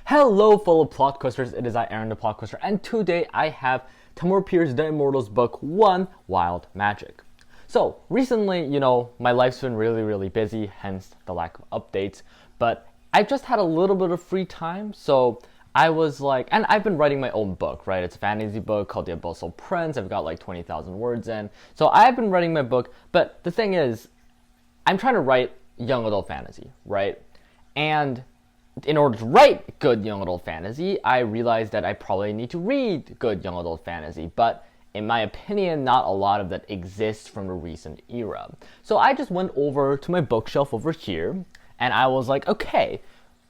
Hello, fellow PlotQuesters. It is I, Aaron, the PlotQuester, and today I have Tamora Pierce, The Immortals, Book 1, Wild Magic. So, recently, my life's been really busy, hence the lack of updates, but I've just had a little bit of free time, so I was like, and I've been writing my own book, right? It's a fantasy book called The Abyssal Prince. I've got like 20,000 words in, so I've been writing my book, but the thing is, I'm trying to write young adult fantasy, right? And in order to write good young adult fantasy, I realized that I probably need to read good young adult fantasy, but in my opinion, not a lot of that exists from the recent era. So I just went over to my bookshelf over here, and I was like, okay,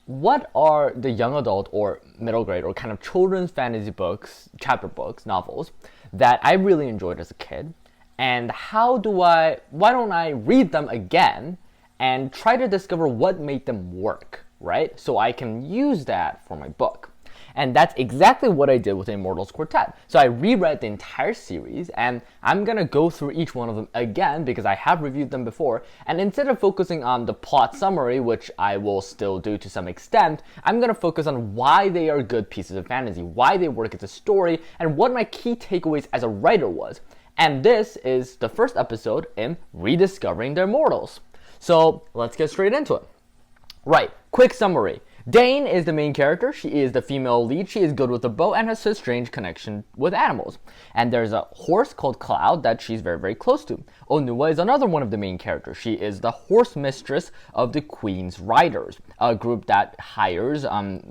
what are the young adult or middle grade or kind of children's fantasy books, chapter books, novels, that I really enjoyed as a kid, and why don't I read them again and try to discover what made them work, right? So I can use that for my book. And that's exactly what I did with the Immortals Quartet. So I reread the entire series, and I'm gonna go through each one of them again because I have reviewed them before. And instead of focusing on the plot summary, which I will still do to some extent, I'm gonna focus on why they are good pieces of fantasy, why they work as a story, and what my key takeaways as a writer was. And this is the first episode in Rediscovering the Immortals. So let's get straight into it. Right, quick summary. Dane is the main character. She is the female lead. She is good with a bow and has a strange connection with animals. And there's a horse called Cloud that she's very close to. Onua is another one of the main characters. She is the horse mistress of the Queen's Riders, a group that hires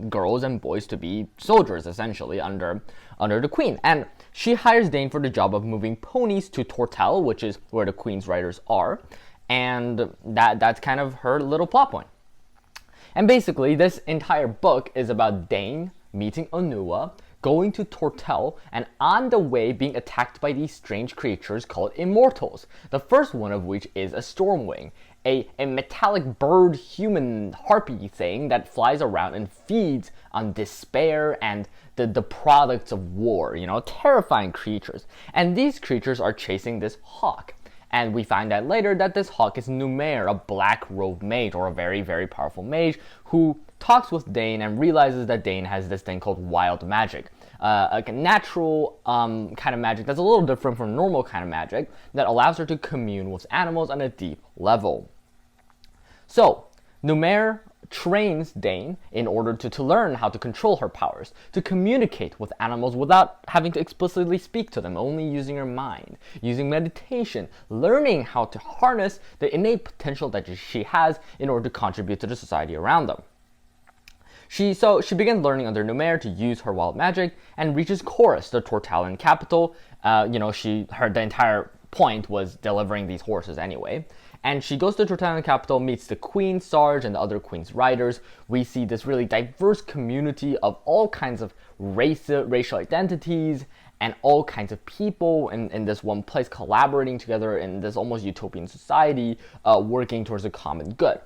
girls and boys to be soldiers, essentially, under the Queen. And she hires Dane for the job of moving ponies to Tortel, which is where the Queen's Riders are. And that's kind of her little plot point. And basically, this entire book is about Dane meeting Onua, going to Tortel, and on the way being attacked by these strange creatures called Immortals. The first one of which is a Stormwing, a metallic bird human harpy thing that flies around and feeds on despair and the products of war, terrifying creatures. And these creatures are chasing this hawk. And we find out later that this hawk is Numair, a black-robed mage, or a very powerful mage, who talks with Dane and realizes that Dane has this thing called wild magic. Like a natural kind of magic that's a little different from normal kind of magic that allows her to commune with animals on a deep level. So, Numair trains Dane in order to learn how to control her powers, to communicate with animals without having to explicitly speak to them, only using her mind, using meditation, learning how to harness the innate potential that she has in order to contribute to the society around them. She begins learning under Numair to use her wild magic and reaches Chorus, the Tortalian capital. The entire point was delivering these horses anyway. And she goes to the Tortalian capital, meets the Queen, Sarge, and the other Queen's Riders. We see this really diverse community of all kinds of racial identities and all kinds of people in this one place collaborating together in this almost utopian society, working towards a common good.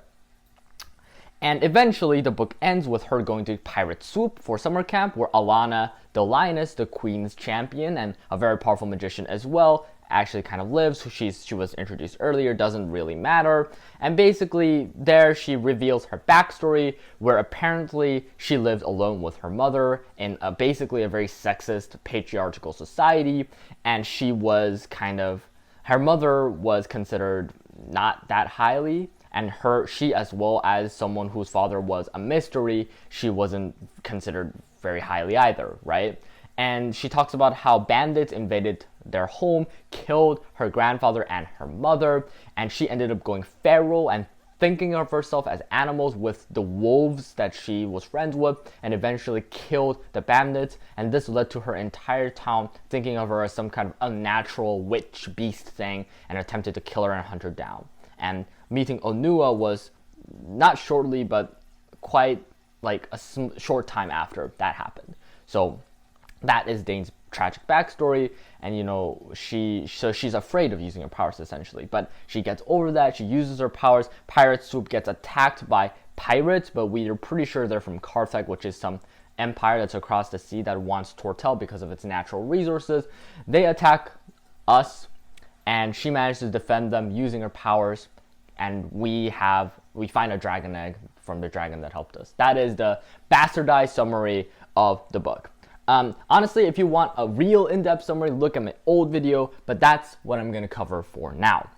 And eventually, the book ends with her going to Pirate Swoop for summer camp, where Alana, the lioness, the Queen's champion, and a very powerful magician as well, actually kind of lives. She was introduced earlier, doesn't really matter. And basically, there she reveals her backstory, where apparently she lived alone with her mother in basically a very sexist, patriarchal society, and her mother was considered not that highly, and she, as well as someone whose father was a mystery, she wasn't considered very highly either, right? And she talks about how bandits invaded their home, killed her grandfather and her mother, and she ended up going feral and thinking of herself as animals with the wolves that she was friends with, and eventually killed the bandits. And this led to her entire town thinking of her as some kind of unnatural witch beast thing and attempted to kill her and hunt her down. And meeting Onua was not shortly, but quite like a short time after that happened. So that is Dane's tragic backstory, and she's afraid of using her powers essentially, but she gets over that. She uses her powers. Pirate Swoop gets attacked by pirates, but we are pretty sure they're from Carthage, which is some empire that's across the sea that wants Tortel because of its natural resources. They attack us, and she manages to defend them using her powers, and we have we find a dragon egg from the dragon that helped us. That is the bastardized summary of the book. Honestly, if you want a real in-depth summary, look at my old video, but that's what I'm going to cover for now.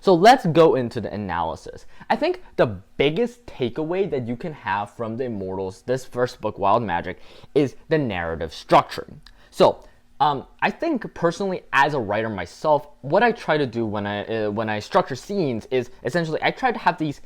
So let's go into the analysis. I think the biggest takeaway that you can have from the Immortals, this first book, Wild Magic, is the narrative structure. So I think personally, as a writer myself, what I try to do when I structure scenes is essentially I try to have these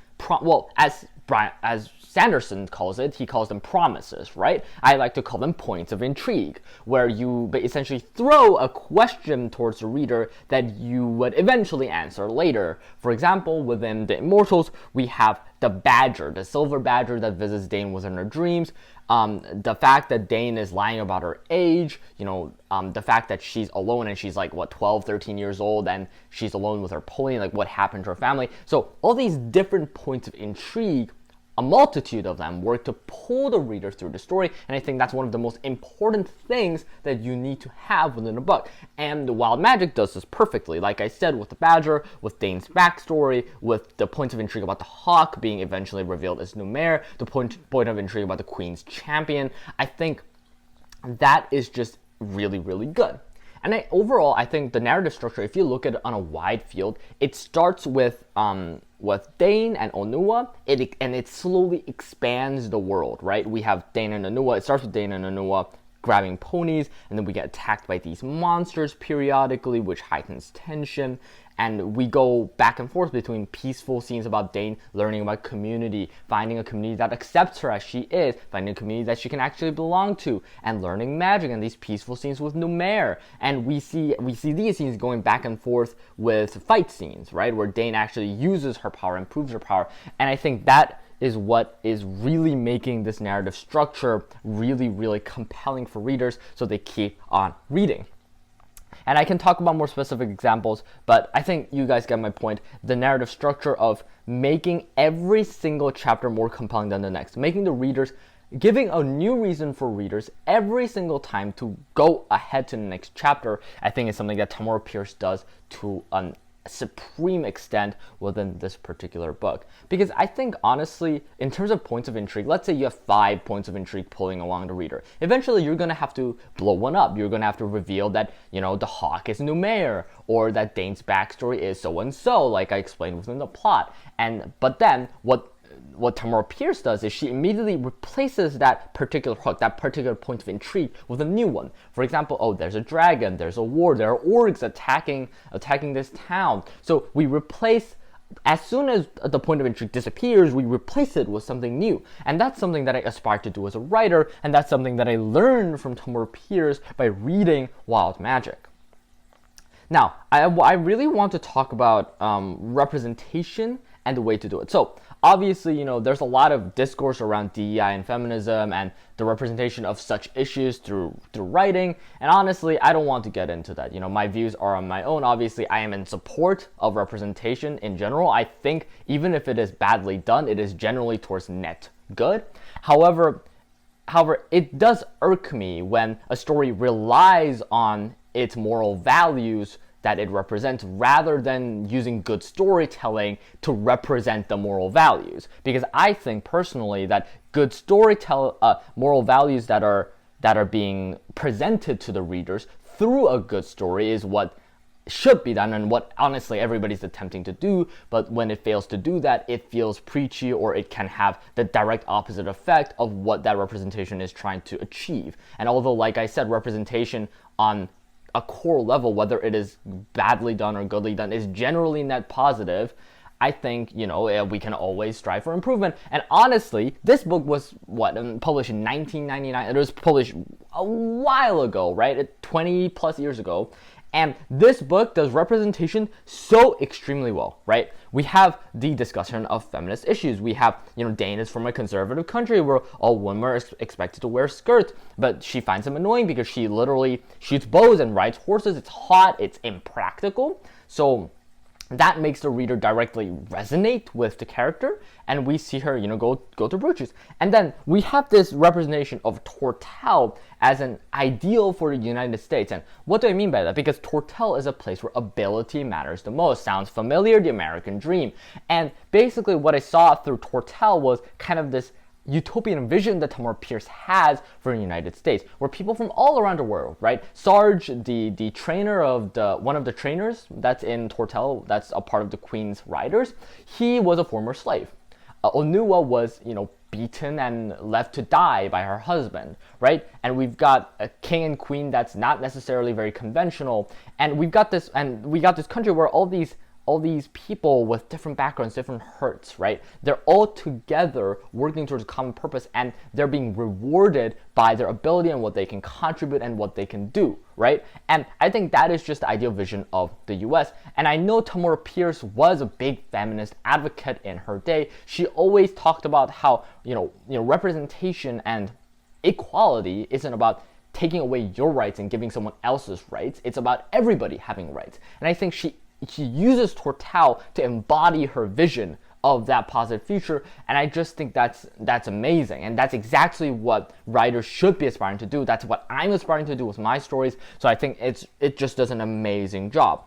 as Sanderson calls it, he calls them promises, right? I like to call them points of intrigue, where you essentially throw a question towards the reader that you would eventually answer later. For example, within the Immortals, we have the badger, the silver badger that visits Dane within her dreams. The fact that Dane is lying about her age, the fact that she's alone and she's like, 12, 13 years old, and she's alone with her pony, like what happened to her family. So all these different points of intrigue, a multitude of them, work to pull the reader through the story, and I think that's one of the most important things that you need to have within a book. And the Wild Magic does this perfectly. Like I said, with the badger, with Dane's backstory, with the points of intrigue about the hawk being eventually revealed as Numair, the point of intrigue about the Queen's champion, I think that is just really, really good. And overall, I think the narrative structure, if you look at it on a wide field, it starts with Dane and Onua, and it slowly expands the world, right? We have Dane and Onua. It starts with Dane and Onua grabbing ponies, and then we get attacked by these monsters periodically, which heightens tension. And we go back and forth between peaceful scenes about Dane learning about community, finding a community that accepts her as she is, finding a community that she can actually belong to, and learning magic, and these peaceful scenes with Numair. And we see these scenes going back and forth with fight scenes, right? Where Dane actually uses her power, improves her power. And I think that is what is really making this narrative structure really, really compelling for readers, so they keep on reading. And I can talk about more specific examples, but I think you guys get my point. The narrative structure of making every single chapter more compelling than the next, making the readers, giving a new reason for readers every single time to go ahead to the next chapter, I think is something that Tamora Pierce does to a supreme extent within this particular book. Because I think, honestly, in terms of points of intrigue, let's say you have 5 points of intrigue pulling along the reader. Eventually, you're going to have to blow one up. You're going to have to reveal that, the hawk is Numair, or that Dane's backstory is so-and-so, like I explained within the plot. But then, what Tamora Pierce does is she immediately replaces that particular hook, that particular point of intrigue, with a new one. For example, there's a dragon, there's a war, there are orcs attacking this town. So we replace, as soon as the point of intrigue disappears, we replace it with something new. And that's something that I aspire to do as a writer, and that's something that I learned from Tamora Pierce by reading Wild Magic. Now, I really want to talk about representation and the way to do it. So, obviously, there's a lot of discourse around DEI and feminism and the representation of such issues through writing. And honestly, I don't want to get into that. My views are on my own. Obviously, I am in support of representation in general. I think even if it is badly done, it is generally towards net good. However, it does irk me when a story relies on its moral values that it represents, rather than using good storytelling to represent the moral values. Because I think personally that good moral values that are being presented to the readers through a good story is what should be done, and what honestly everybody's attempting to do. But when it fails to do that, it feels preachy, or it can have the direct opposite effect of what that representation is trying to achieve. And although, like I said, representation on a core level, whether it is badly done or goodly done, is generally net positive. I think, we can always strive for improvement. And honestly, this book was published in 1999. It was published a while ago, right? 20 plus years ago. And this book does representation so extremely well, right? We have the discussion of feminist issues. We have, Dane is from a conservative country where all women are expected to wear skirts, but she finds them annoying because she literally shoots bows and rides horses. It's hot, it's impractical. So that makes the reader directly resonate with the character, and we see her, go through virtues. And then we have this representation of Tortel as an ideal for the United States. And what do I mean by that? Because Tortel is a place where ability matters the most. Sounds familiar, the American dream. And basically what I saw through Tortel was kind of this utopian vision that Tamora Pierce has for the United States, where people from all around the world, right? Sarge, the trainer of one of the trainers that's in Tortel, that's a part of the Queen's Riders, he was a former slave. Onua was, beaten and left to die by her husband, right? And we've got a king and queen that's not necessarily very conventional, and we got this country where all these people with different backgrounds, different hurts, right? They're all together working towards a common purpose, and they're being rewarded by their ability and what they can contribute and what they can do, right? And I think that is just the ideal vision of the US. And I know Tamora Pierce was a big feminist advocate in her day. She always talked about how, representation and equality isn't about taking away your rights and giving someone else's rights. It's about everybody having rights. And I think she uses Tortel to embody her vision of that positive future, and I just think that's amazing, and that's exactly what writers should be aspiring to do. That's what I'm aspiring to do with my stories, so I think it just does an amazing job.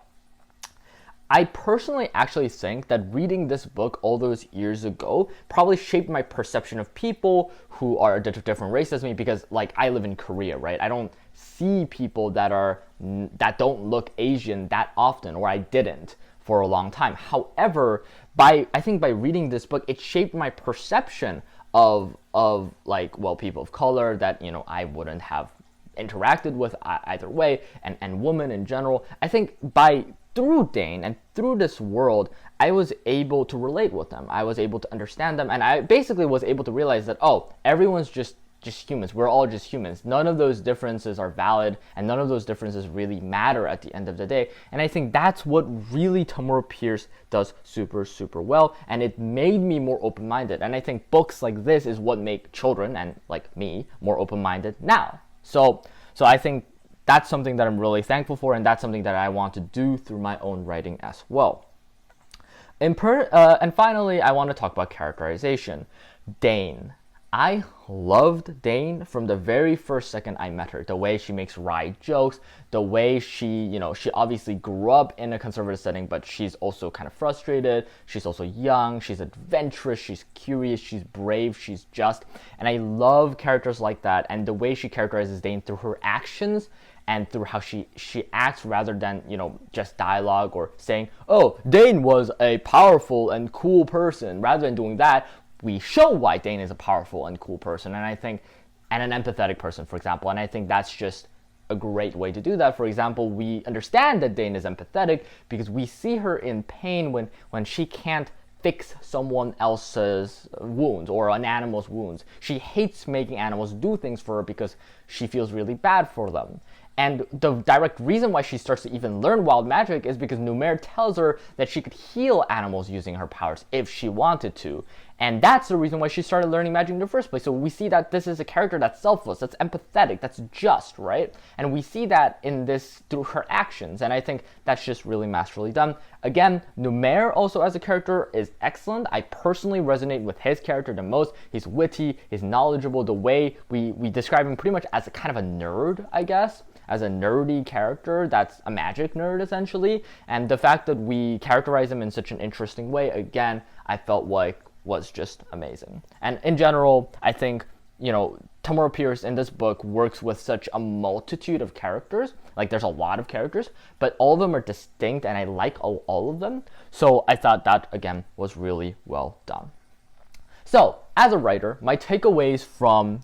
I personally actually think that reading this book all those years ago probably shaped my perception of people who are a different race as me, because I live in Korea, right? I don't see people that don't look Asian that often, or I didn't for a long time. However, I think by reading this book, it shaped my perception of people of color that I wouldn't have interacted with either way, and women in general. I think through Dane and through this world, I was able to relate with them. I was able to understand them, and I basically was able to realize that, everyone's just humans. We're all just humans. None of those differences are valid, and none of those differences really matter at the end of the day. And I think that's what really Tamora Pierce does super, super well, and it made me more open-minded. And I think books like this is what make children, and like me, more open-minded now. So I think that's something that I'm really thankful for, and that's something that I want to do through my own writing as well. And finally, I want to talk about characterization. Dane. I loved Dane from the very first second I met her. The way she makes wry jokes, the way she obviously grew up in a conservative setting, but she's also kind of frustrated. She's also young, she's adventurous, she's curious, she's brave, she's just. And I love characters like that, and the way she characterizes Dane through her actions and through how she acts, rather than, just dialogue or saying, Dane was a powerful and cool person. Rather than doing that, we show why Dane is a powerful and cool person, and an empathetic person, for example. And I think that's just a great way to do that. For example, we understand that Dane is empathetic because we see her in pain when she can't fix someone else's wounds or an animal's wounds. She hates making animals do things for her because she feels really bad for them. And the direct reason why she starts to even learn wild magic is because Numair tells her that she could heal animals using her powers if she wanted to. And that's the reason why she started learning magic in the first place. So we see that this is a character that's selfless, that's empathetic, that's just, right? And we see that in this through her actions. And I think that's just really masterfully done. Again, Numair also as a character is excellent. I personally resonate with his character the most. He's witty, he's knowledgeable. The way we describe him pretty much as a kind of a nerd, I guess. As a nerdy character that's a magic nerd, essentially. And the fact that we characterize him in such an interesting way, again, I felt like was just amazing. And in general, I think, Tamora Pierce in this book works with such a multitude of characters. There's a lot of characters, but all of them are distinct, and I like all of them. So I thought that, again, was really well done. So, as a writer, my takeaways from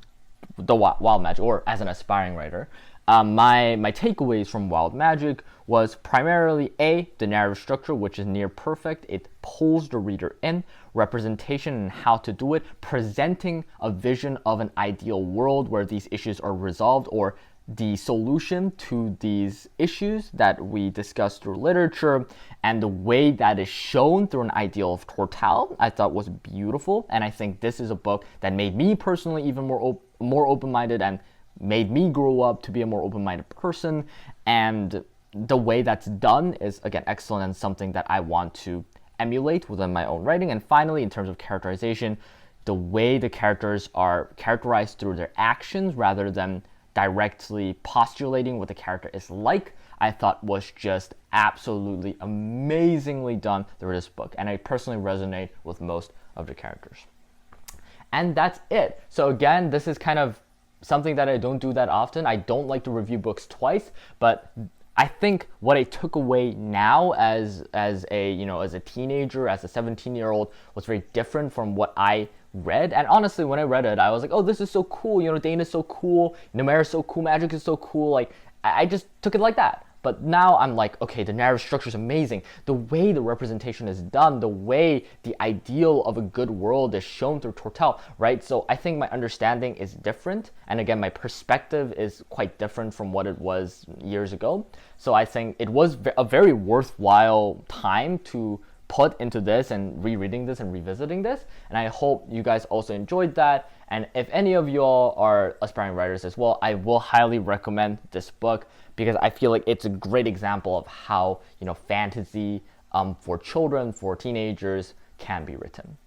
the Wild Magic, or as an aspiring writer, my takeaways from Wild Magic was primarily the narrative structure, which is near perfect. It pulls the reader in, representation and how to do it, presenting a vision of an ideal world where these issues are resolved, or the solution to these issues that we discussed through literature, and the way that is shown through an ideal of Tortel, I thought was beautiful. And I think this is a book that made me personally even more open-minded, and made me grow up to be a more open-minded person. And the way that's done is, again, excellent and something that I want to emulate within my own writing. And finally, in terms of characterization, the way the characters are characterized through their actions rather than directly postulating what the character is like, I thought was just absolutely amazingly done through this book. And I personally resonate with most of the characters. And that's it. So again, this is kind of something that I don't do that often. I don't like to review books twice, but I think what I took away now as a teenager, as a 17-year-old, was very different from what I read. And honestly, when I read it, I was like, oh, this is so cool. Dana's so cool. Numera's so cool. Magic is so cool. Like, I just took it like that. But now I'm like, okay, the narrative structure is amazing. The way the representation is done, the way the ideal of a good world is shown through Tortel, right? So I think my understanding is different. And again, my perspective is quite different from what it was years ago. So I think it was a very worthwhile time to put into this and rereading this and revisiting this. And I hope you guys also enjoyed that. And if any of y'all are aspiring writers as well, I will highly recommend this book because I feel like it's a great example of how, fantasy for children, for teenagers can be written.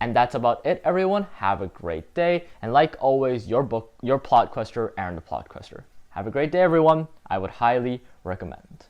And that's about it, everyone. Have a great day. And like always, your PlotQuester, Aaron the PlotQuester. Have a great day, everyone. I would highly recommend.